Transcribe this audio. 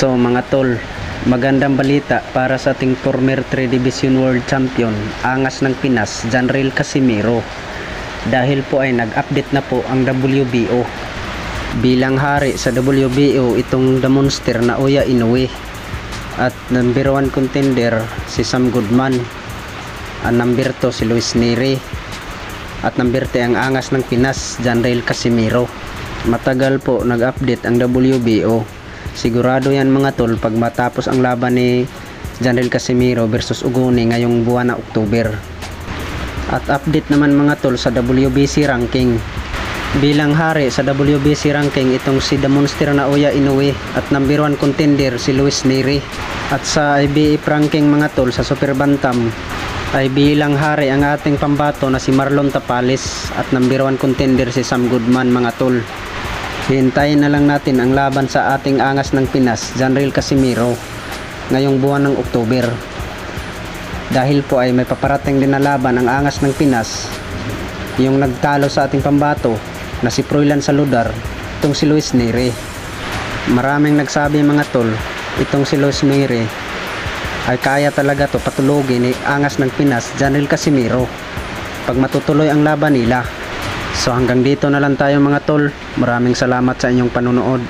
So mga tol, magandang balita para sa ating former 3 Division World Champion, angas ng Pinas, Janril Casimiro. Dahil po ay nag-update na po ang WBO. Bilang hari sa WBO itong The Monster na Oya Inoue. At number 1 contender si Sam Goodman. Ang number 2 si Luis Neri. At number 3 ang angas ng Pinas, Janril Casimiro. Matagal po nag-update ang WBO. Sigurado yan mga tol pag matapos ang laban ni Janril Casimiro versus Ugoni ngayong buwan na October. At update naman mga tol sa WBC ranking. Bilang hari sa WBC ranking itong si The Monster na Oya Inoue at number 1 contender si Luis Neri. At sa IBF ranking mga tol sa Super Bantam ay bilang hari ang ating pambato na si Marlon Tapales at number 1 contender si Sam Goodman mga tol. Hintayin na lang natin ang laban sa ating angas ng Pinas, Janril Casimiro, ngayong buwan ng October. Dahil po ay may paparating din na laban ang angas ng Pinas, yung nagtalo sa ating pambato na si Froilan Saludar, itong si Luis Neri. Maraming nagsabi mga tol, itong si Luis Neri ay kaya talaga to patulogin ni angas ng Pinas, Janril Casimiro, pag matutuloy ang laban nila. So hanggang dito na lang tayo mga tol. Maraming salamat sa inyong panunood.